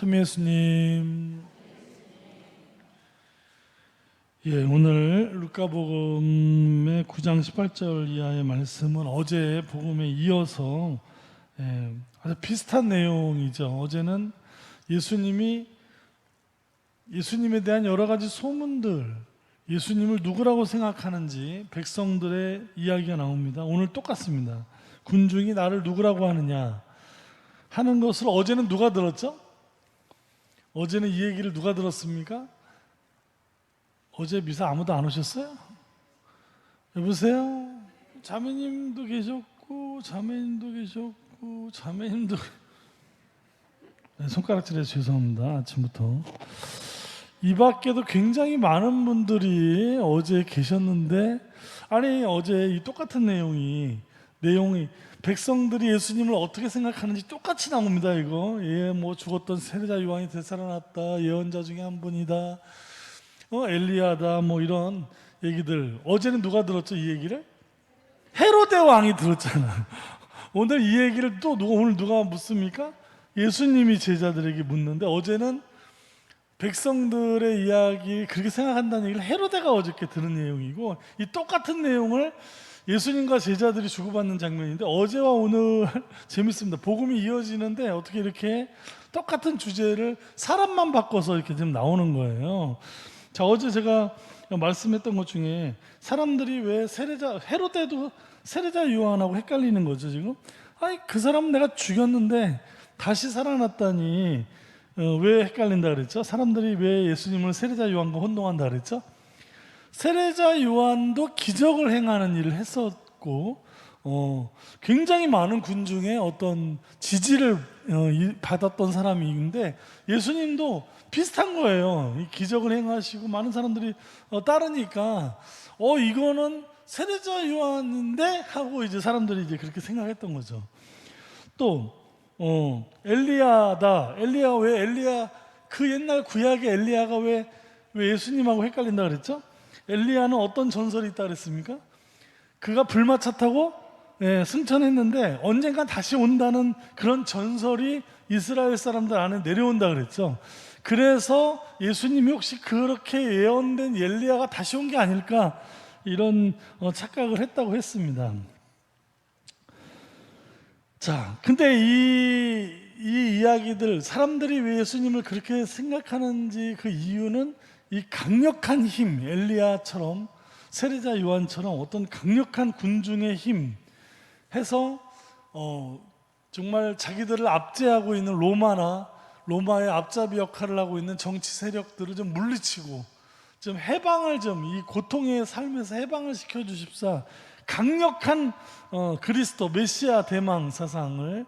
참 예수님. 오늘 루카복음의 9장 18절 이하의 말씀은 어제 복음에 이어서 아주 비슷한 내용이죠. 어제는 예수님에 대한 여러 가지 소문들, 예수님을 누구라고 생각하는지 백성들의 이야기가 나옵니다. 오늘 똑같습니다. 군중이 나를 누구라고 하느냐 하는 것을 어제는 누가 들었죠? 어제는 이 얘기를 누가 들었습니까? 어제 미사 아무도 안 오셨어요? 여보세요? 자매님도 계셨고 자매님도 손가락질해서 죄송합니다. 아침부터. 이 밖에도 굉장히 많은 분들이 어제 계셨는데, 아니 어제 이 똑같은 내용이 백성들이 예수님을 어떻게 생각하는지 똑같이 나옵니다. 이거 뭐 죽었던 세례자 요한이 되살아났다, 예언자 중에 한 분이다, 엘리야다, 뭐 이런 얘기들. 어제는 누가 들었죠? 이 얘기를? 헤로데 왕이 들었잖아요. 오늘 이 얘기를 또 오늘 누가 묻습니까? 예수님이 제자들에게 묻는데, 어제는 백성들의 이야기 그렇게 생각한다는 얘기를 헤로데가 어저께 들은 내용이고, 이 똑같은 내용을 예수님과 제자들이 주고받는 장면인데, 어제와 오늘 재밌습니다. 복음이 이어지는데 어떻게 이렇게 똑같은 주제를 사람만 바꿔서 이렇게 지금 나오는 거예요. 자, 어제 제가 말씀했던 것 중에 사람들이 왜 헤로데도 세례자 요한하고 헷갈리는 거죠 지금. 아니 그 사람은 내가 죽였는데 다시 살아났다니 왜 헷갈린다 그랬죠? 사람들이 왜 예수님을 세례자 요한과 혼동한다 그랬죠? 세례자 요한도 기적을 행하는 일을 했었고, 굉장히 많은 군중의 어떤 지지를 받았던 사람인데, 예수님도 비슷한 거예요. 이 기적을 행하시고 많은 사람들이 따르니까 이거는 세례자 요한인데 하고 이제 사람들이 이제 그렇게 생각했던 거죠. 또 엘리야다. 엘리야 그 옛날 구약의 엘리야가 왜 예수님하고 헷갈린다 그랬죠? 엘리야는 어떤 전설이 있다 그랬습니까? 그가 불마차 타고 승천했는데 언젠간 다시 온다는 그런 전설이 이스라엘 사람들 안에 내려온다 그랬죠. 그래서 예수님이 혹시 그렇게 예언된 엘리야가 다시 온 게 아닐까, 이런 착각을 했다고 했습니다. 자, 근데 이 이야기들, 사람들이 왜 예수님을 그렇게 생각하는지 그 이유는 이 강력한 힘, 엘리야처럼 세례자 요한처럼 어떤 강력한 군중의 힘 해서 정말 자기들을 압제하고 있는 로마의 앞잡이 역할을 하고 있는 정치 세력들을 좀 물리치고 좀 해방을, 이 고통의 삶에서 해방을 시켜 주십사, 강력한 그리스도 메시아 대망 사상을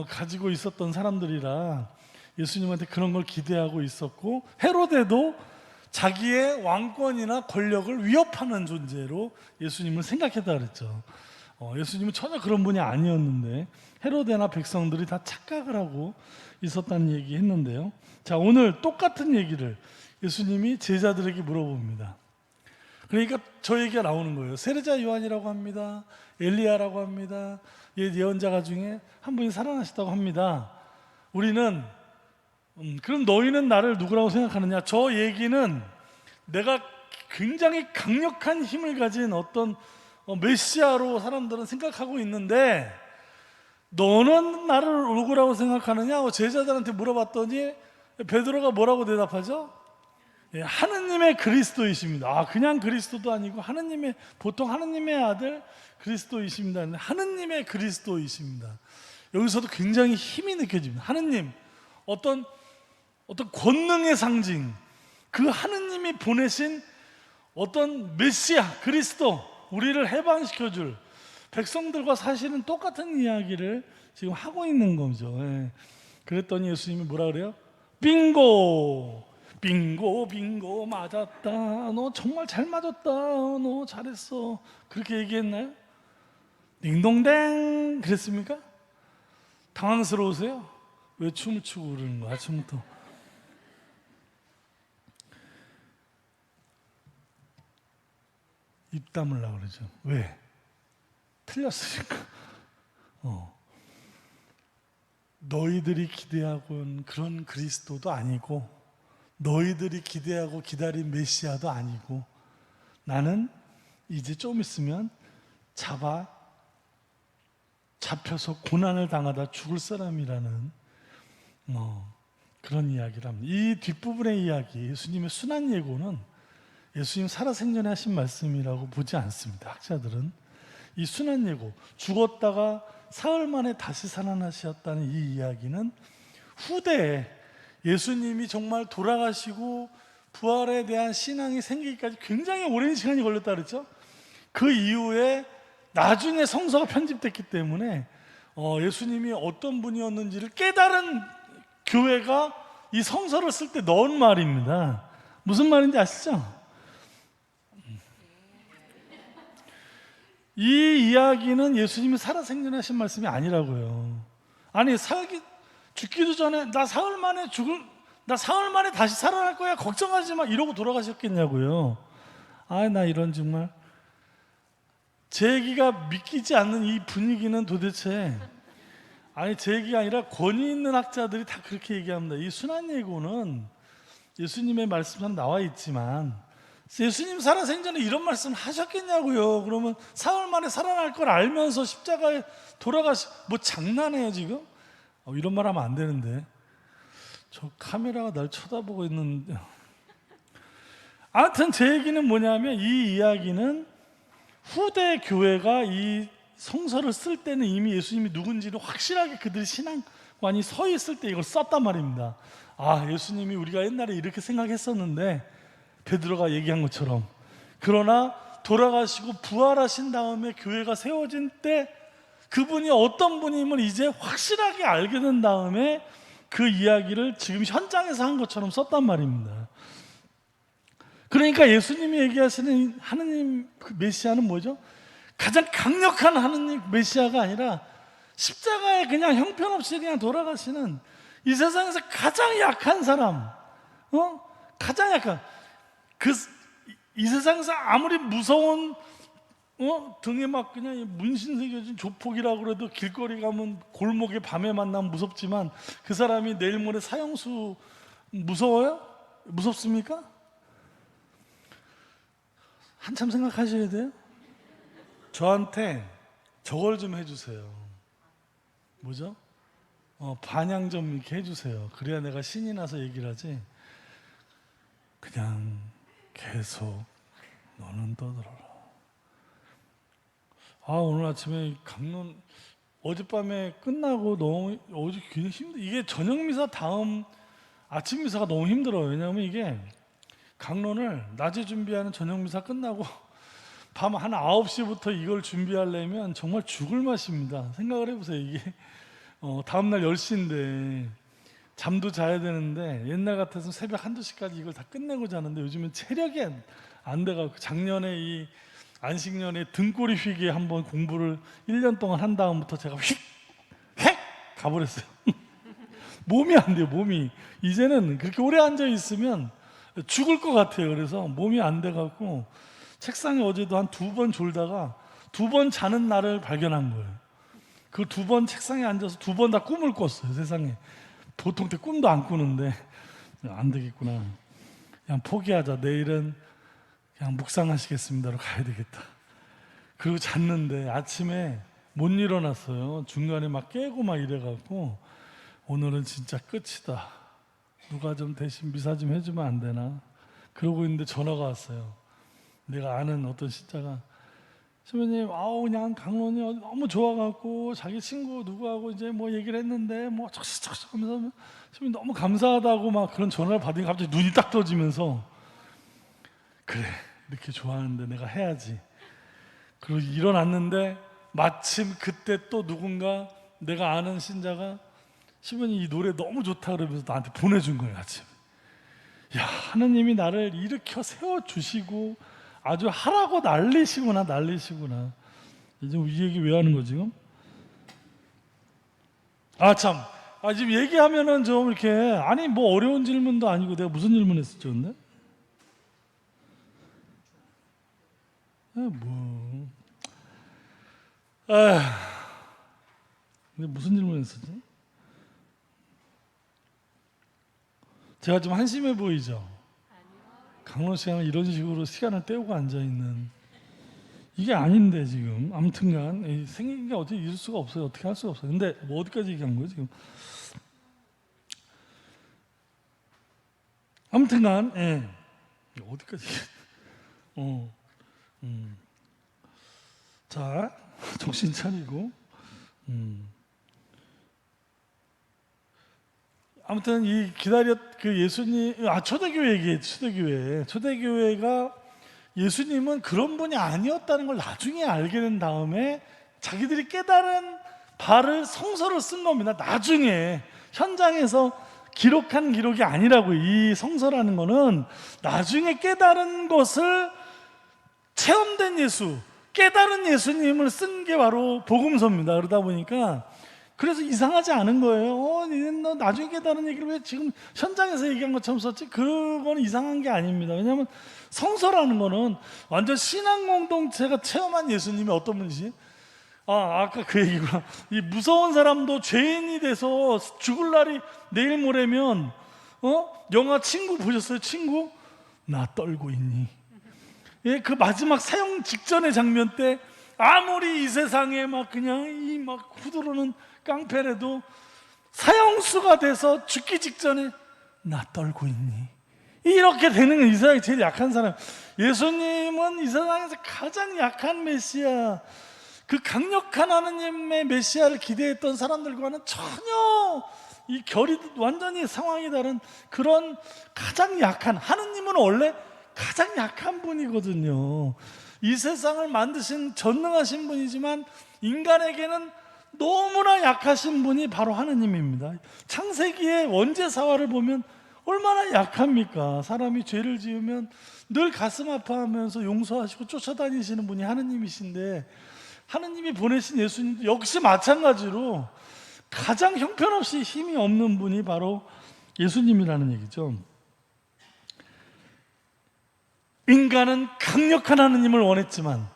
가지고 있었던 사람들이라 예수님한테 그런 걸 기대하고 있었고, 헤로데도 자기의 왕권이나 권력을 위협하는 존재로 예수님을 생각했다 그랬죠. 예수님은 전혀 그런 분이 아니었는데 헤로데나 백성들이 다 착각을 하고 있었다는 얘기 했는데요. 자, 오늘 똑같은 얘기를 예수님이 제자들에게 물어봅니다. 그러니까 저 얘기가 나오는 거예요. 세례자 요한이라고 합니다. 엘리야라고 합니다. 예언자가 중에 한 분이 살아나셨다고 합니다. 우리는 그럼 너희는 나를 누구라고 생각하느냐? 저 얘기는 내가 굉장히 강력한 힘을 가진 어떤 메시아로 사람들은 생각하고 있는데, 너는 나를 누구라고 생각하느냐? 제자들한테 물어봤더니 베드로가 뭐라고 대답하죠? 하느님의 그리스도이십니다. 그냥 그리스도도 아니고 보통 하느님의 아들 그리스도이십니다. 하느님의 그리스도이십니다. 여기서도 굉장히 힘이 느껴집니다. 하느님, 어떤 권능의 상징, 그 하느님이 보내신 어떤 메시아 그리스도, 우리를 해방시켜줄 백성들과 사실은 똑같은 이야기를 지금 하고 있는 거죠. 그랬더니 예수님이 뭐라 그래요? 빙고 맞았다. 너 정말 잘 맞았다. 너 잘했어. 그렇게 얘기했나요? 딩동댕 그랬습니까? 당황스러우세요? 왜 춤을 추고 그러는 거야 아침부터? 입 다물라고 그러죠. 왜? 틀렸으니까. 너희들이 기대하고 온 그런 그리스도도 아니고 너희들이 기대하고 기다린 메시아도 아니고 나는 이제 좀 있으면 잡혀서 고난을 당하다 죽을 사람이라는 그런 이야기를 합니다. 이 뒷부분의 이야기, 예수님의 순환 예고는 예수님 살아생전에 하신 말씀이라고 보지 않습니다. 학자들은 이 순환 예고, 죽었다가 사흘 만에 다시 살아나셨다는 이 이야기는 후대에 예수님이 정말 돌아가시고 부활에 대한 신앙이 생기기까지 굉장히 오랜 시간이 걸렸다 그랬죠. 그 이후에 나중에 성서가 편집됐기 때문에 예수님이 어떤 분이었는지를 깨달은 교회가 이 성서를 쓸 때 넣은 말입니다. 무슨 말인지 아시죠? 이 이야기는 예수님이 살아생전에 하신 말씀이 아니라고요. 아니 죽기도 전에 나 사흘 만에 다시 살아날 거야 걱정하지 마 이러고 돌아가셨겠냐고요. 나 이런 정말 제 얘기가 믿기지 않는 이 분위기는 도대체 제 얘기가 아니라 권위 있는 학자들이 다 그렇게 얘기합니다. 이 순환예고는 예수님의 말씀은 나와 있지만 예수님 살아생전에 이런 말씀 하셨겠냐고요. 그러면 사흘 만에 살아날 걸 알면서 십자가에 뭐 장난해요 지금? 이런 말 하면 안 되는데 저 카메라가 날 쳐다보고 있는데 아무튼 제 얘기는 뭐냐면 이 이야기는 후대 교회가 이 성서를 쓸 때는 이미 예수님이 누군지를 확실하게 그들의 신앙관이 서 있을 때 이걸 썼단 말입니다. 예수님이 우리가 옛날에 이렇게 생각했었는데 베드로가 얘기한 것처럼 그러나 돌아가시고 부활하신 다음에 교회가 세워진 때 그분이 어떤 분임을 이제 확실하게 알게 된 다음에 그 이야기를 지금 현장에서 한 것처럼 썼단 말입니다. 그러니까 예수님이 얘기하시는 하느님 그 메시아는 뭐죠? 가장 강력한 하느님 메시아가 아니라 십자가에 그냥 형편없이 그냥 돌아가시는 이 세상에서 가장 약한 사람, 가장 약한 이 세상에서 아무리 무서운 등에 막 그냥 문신 새겨진 조폭이라고 그래도 길거리 가면 골목에 밤에 만나면 무섭지만 그 사람이 내일 모레 사형수 무서워요? 무섭습니까? 한참 생각하셔야 돼요. 저한테 저걸 좀 해주세요. 뭐죠? 반향 좀 이렇게 해주세요. 그래야 내가 신이 나서 얘기를 하지. 그냥 계속 너는 떠들어라. 오늘 아침에 강론 어젯밤에 끝나고 너무 어제 굉장히 이게 저녁 미사 다음 아침 미사가 너무 힘들어요. 왜냐하면 이게 강론을 낮에 준비하는 저녁 미사 끝나고 밤 한 9시부터 이걸 준비하려면 정말 죽을 맛입니다. 생각을 해보세요. 이게 다음날 10시인데 잠도 자야 되는데 옛날 같아서 새벽 1~2시까지 이걸 다 끝내고 자는데 요즘은 체력이 안 돼가지고 작년에 이 안식년에 등골이 휘게 한번 공부를 1년 동안 한 다음부터 제가 휙 가버렸어요. 몸이 안 돼요. 몸이 이제는 그렇게 오래 앉아 있으면 죽을 것 같아요. 그래서 몸이 안 돼갖고 책상에 어제도 한 2번 졸다가 2번 자는 날을 발견한 거예요. 그 2번 책상에 앉아서 2번 다 꿈을 꿨어요. 세상에 보통 때 꿈도 안 꾸는데 안 되겠구나. 그냥 포기하자. 내일은 그냥 묵상하시겠습니다로 가야 되겠다. 그리고 잤는데 아침에 못 일어났어요. 중간에 막 깨고 막 이래갖고 오늘은 진짜 끝이다. 누가 좀 대신 미사 좀 해주면 안 되나? 그러고 있는데 전화가 왔어요. 내가 아는 어떤 신자가 선배님, 그냥 강론이 너무 좋아갖고 자기 친구 누구하고 이제 뭐 얘기를 했는데 뭐 척척척 하면서 선배님 너무 감사하다고 막 그런 전화를 받으니까 갑자기 눈이 딱 떠지면서 그래, 이렇게 좋아하는데 내가 해야지. 그리고 일어났는데 마침 그때 또 누군가 내가 아는 신자가 시부님 이 노래 너무 좋다 그러면서 나한테 보내준 거예요. 아침에. 야, 하느님이 나를 일으켜 세워주시고 아주 하라고 난리시구나. 이제 이 얘기 왜 하는 거지 지금? 지금 얘기하면은 좀 이렇게 뭐 어려운 질문도 아니고 내가 무슨 질문 했었죠 근데? 근데 무슨 질문 했었지? 제가 좀 한심해 보이죠? 강론 시간을 이런 식으로 시간을 때우고 앉아있는 이게 아닌데 지금 아무튼간 생긴 게 어떻게 있을 수가 없어요. 어떻게 할 수가 없어요. 근데 뭐 어디까지 얘기한 거예요 지금? 아무튼간 어디까지 자 정신 차리고 아무튼 이 그 예수님 초대교회 얘기해. 초대교회가 예수님은 그런 분이 아니었다는 걸 나중에 알게 된 다음에 자기들이 깨달은 바를 성서를 쓴 겁니다. 나중에 현장에서 기록한 기록이 아니라고. 이 성서라는 거는 나중에 깨달은 것을 체험된 예수, 깨달은 예수님을 쓴 게 바로 복음서입니다. 그러다 보니까 그래서 이상하지 않은 거예요. 너 나중에 깨달은 얘기를 왜 지금 현장에서 얘기한 것처럼 썼지? 그거는 이상한 게 아닙니다. 왜냐하면 성서라는 거는 완전 신앙 공동체가 체험한 예수님이 어떤 분이지? 아까 그 얘기구나. 이 무서운 사람도 죄인이 돼서 죽을 날이 내일 모레면 영화 친구 보셨어요? 친구? 나 떨고 있니? 그 마지막 사형 직전의 장면 때 아무리 이 세상에 막 그냥 이 막 후두르는 깡패라도 사형수가 돼서 죽기 직전에 나 떨고 있니? 이렇게 되는 건 이 세상에 제일 약한 사람. 예수님은 이 세상에서 가장 약한 메시아, 그 강력한 하나님의 메시아를 기대했던 사람들과는 전혀 이 결이 완전히 상황이 다른 그런 가장 약한, 하느님은 원래 가장 약한 분이거든요. 이 세상을 만드신 전능하신 분이지만 인간에게는 너무나 약하신 분이 바로 하느님입니다. 창세기의 원죄사화를 보면 얼마나 약합니까? 사람이 죄를 지으면 늘 가슴 아파하면서 용서하시고 쫓아다니시는 분이 하느님이신데, 하느님이 보내신 예수님도 역시 마찬가지로 가장 형편없이 힘이 없는 분이 바로 예수님이라는 얘기죠. 인간은 강력한 하느님을 원했지만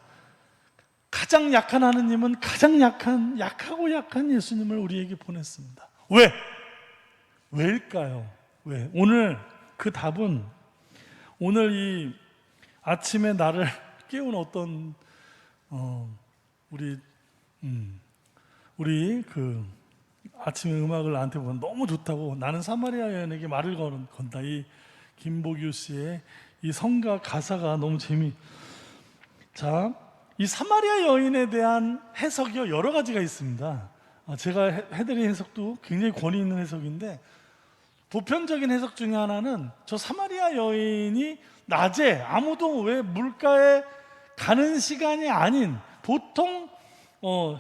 가장 약한 하느님은 가장 약하고 약한 예수님을 우리에게 보냈습니다. 왜? 왜일까요? 왜? 오늘 그 답은, 오늘 이 아침에 나를 깨운 어떤 우리 그 아침에 음악을 나한테 보면 너무 좋다고, 나는 사마리아 여인에게 말을 건다, 이 김보규 씨의 이 성가 가사가 너무 자, 이 사마리아 여인에 대한 해석이 여러 가지가 있습니다. 제가 해드린 해석도 굉장히 권위 있는 해석인데, 보편적인 해석 중에 하나는 저 사마리아 여인이 낮에 아무도 왜 물가에 가는 시간이 아닌 보통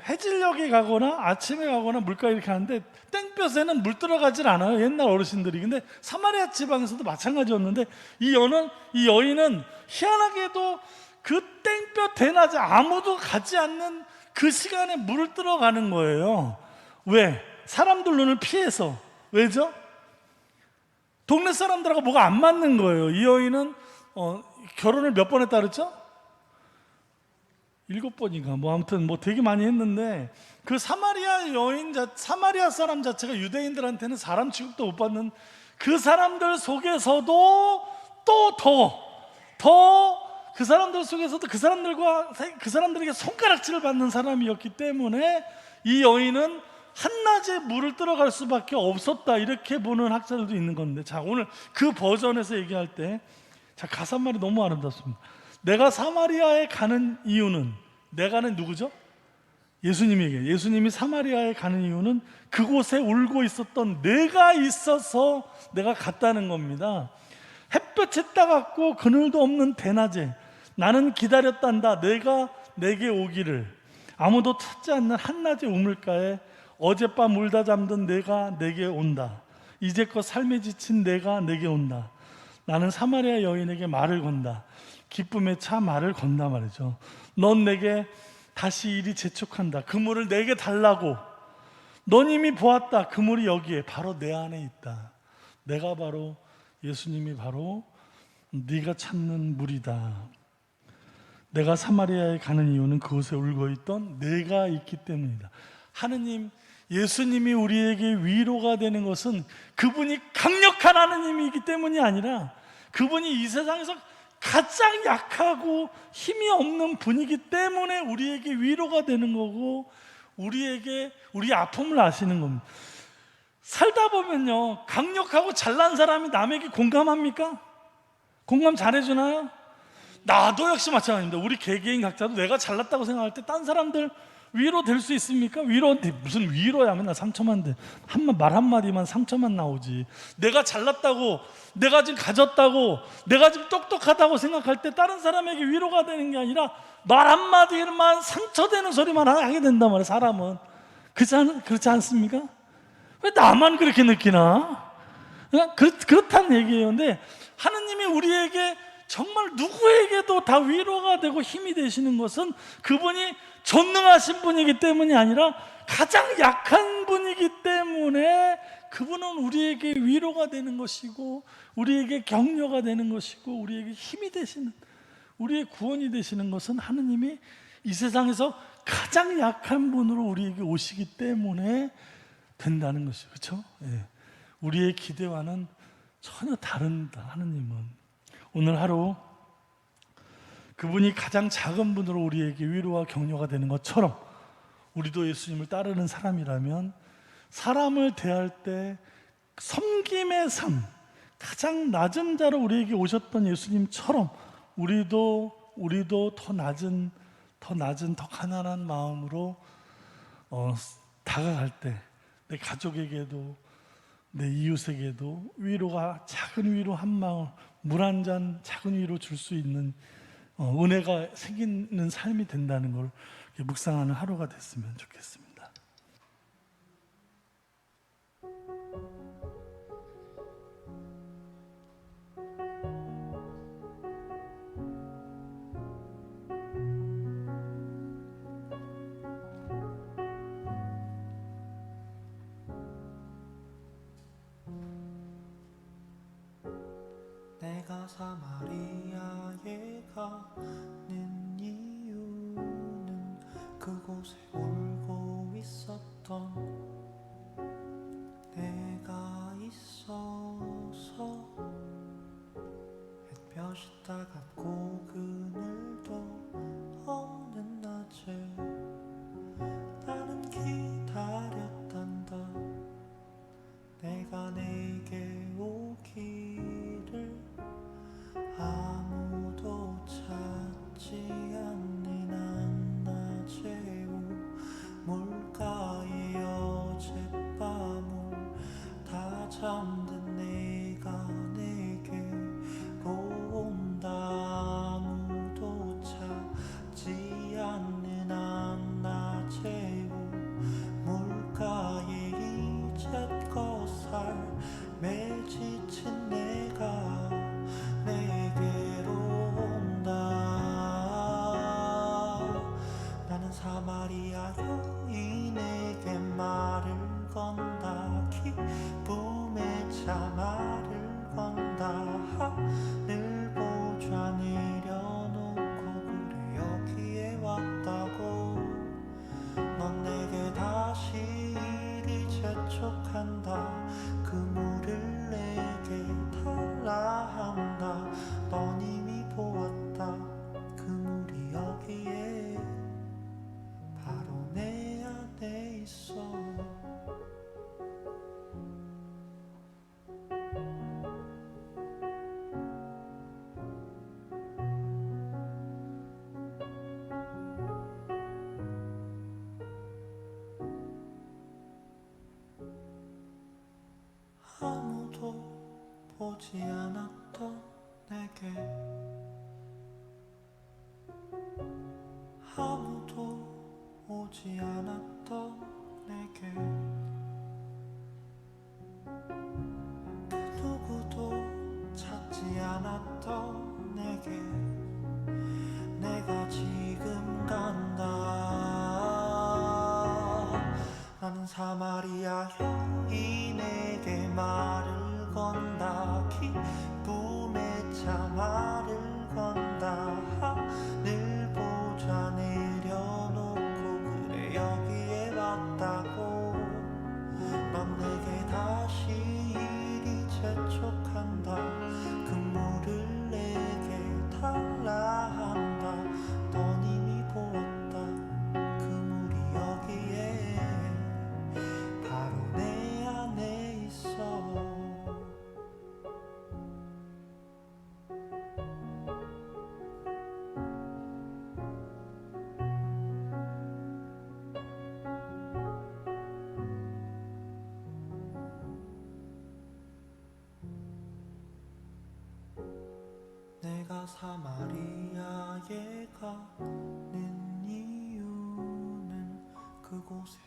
해질녘에 가거나 아침에 가거나 물가에 이렇게 하는데 땡볕에는 물 들어가질 않아요, 옛날 어르신들이. 근데 사마리아 지방에서도 마찬가지였는데 이 여인은 희한하게도 그 땡볕 대낮에 아무도 가지 않는 그 시간에 물을 들어가는 거예요. 왜? 사람들 눈을 피해서. 왜죠? 동네 사람들하고 뭐가 안 맞는 거예요. 이 여인은 결혼을 몇 번 했다 그랬죠? 7번인가 뭐 아무튼 뭐 되게 많이 했는데, 그 사마리아 사람 자체가 유대인들한테는 사람 취급도 못 받는, 그 사람들 속에서도 또 더 그 사람들 속에서도 그 사람들에게 손가락질을 받는 사람이었기 때문에 이 여인은 한낮에 물을 들어갈 수밖에 없었다, 이렇게 보는 학자들도 있는 건데, 자, 오늘 그 버전에서 얘기할 때, 자, 가사말이 너무 아름답습니다. 내가 사마리아에 가는 이유는, 내가는 누구죠? 예수님이 사마리아에 가는 이유는 그곳에 울고 있었던 내가 있어서 내가 갔다는 겁니다. 햇볕에 따갑고 그늘도 없는 대낮에 나는 기다렸단다. 내가 내게 오기를. 아무도 찾지 않는 한낮의 우물가에 어젯밤 울다 잠든 내가 내게 온다. 이제껏 삶에 지친 내가 내게 온다. 나는 사마리아 여인에게 말을 건다. 기쁨에 차 말을 건다 말이죠. 넌 내게 다시 이리 재촉한다. 그 물을 내게 달라고. 넌 이미 보았다. 그 물이 여기에 바로 내 안에 있다. 내가 바로, 예수님이 바로 네가 찾는 물이다. 내가 사마리아에 가는 이유는 그곳에 울고 있던 내가 있기 때문이다. 하느님, 예수님이 우리에게 위로가 되는 것은 그분이 강력한 하나님이기 때문이 아니라 그분이 이 세상에서 가장 약하고 힘이 없는 분이기 때문에 우리에게 위로가 되는 거고, 우리에게 우리 아픔을 아시는 겁니다. 살다 보면요, 강력하고 잘난 사람이 남에게 공감합니까? 공감 잘해주나요? 나도 역시 마찬가지입니다. 우리 개개인 각자도 내가 잘났다고 생각할 때 딴 사람들 위로 될 수 있습니까? 위로인데 무슨 위로야, 맨날 상처만 돼. 말 한마디만 상처만 나오지. 내가 잘났다고, 내가 지금 가졌다고, 내가 지금 똑똑하다고 생각할 때 다른 사람에게 위로가 되는 게 아니라 말 한마디만 상처되는 소리만 하게 된단 말이에요, 사람은. 그렇지 않습니까? 왜 나만 그렇게 느끼나? 그렇다는 얘기예요. 근데 하느님이 우리에게 정말 누구에게도 다 위로가 되고 힘이 되시는 것은 그분이 전능하신 분이기 때문이 아니라 가장 약한 분이기 때문에 그분은 우리에게 위로가 되는 것이고, 우리에게 격려가 되는 것이고, 우리에게 힘이 되시는, 우리의 구원이 되시는 것은 하느님이 이 세상에서 가장 약한 분으로 우리에게 오시기 때문에 된다는 것이죠. 그렇죠? 예. 우리의 기대와는 전혀 다른다. 하느님은 오늘 하루 그분이 가장 작은 분으로 우리에게 위로와 격려가 되는 것처럼 우리도 예수님을 따르는 사람이라면 사람을 대할 때 섬김의 삶, 가장 낮은 자로 우리에게 오셨던 예수님처럼 우리도 더 낮은 더 가난한 마음으로 다가갈 때 내 가족에게도 내 이웃에게도 위로가, 작은 위로 한 방울, 물 한 잔 작은 위로 줄 수 있는 은혜가 생기는 삶이 된다는 걸 묵상하는 하루가 됐으면 좋겠습니다. 내가 사마리아에 가는 이유는 그곳에 울고 있었던 내가 있어서, 햇볕이 따갑고 그늘도 없는 낮에 나는 기다렸단다. 내가 내게 오기를 아무도 찾지 않는 한낮의 우물가에 어젯밤을 다 잠든 내가 내게로 온다. 아무도 찾지 않는 한낮의 우물가에 이제껏 삶에 지친 내가 내게로 온다. 나는 사마리아 여인에게 말을 건다. 기쁨의 차 말을 건다. 하늘 보좌 내려놓고 그래 여기에 왔다고. 넌 내게 다시 이리 재촉한다. 그 물을 내게 달라 한다. 넌 이미 보았다. 그 물이 여기에 바로 내 안에 있어. 아무도 보지 않았던 내게, 아무도 오지 않았던 내게, 그 누구도 찾지 않았던 내게 내가 지금 간다. 나는 사마리아 여인에게 말을 건다. 기쁨의 차 말을 건다. 하늘 보좌 내려놓고 그래 여기에 왔다고. 사마리아에 가는 이유는 그곳에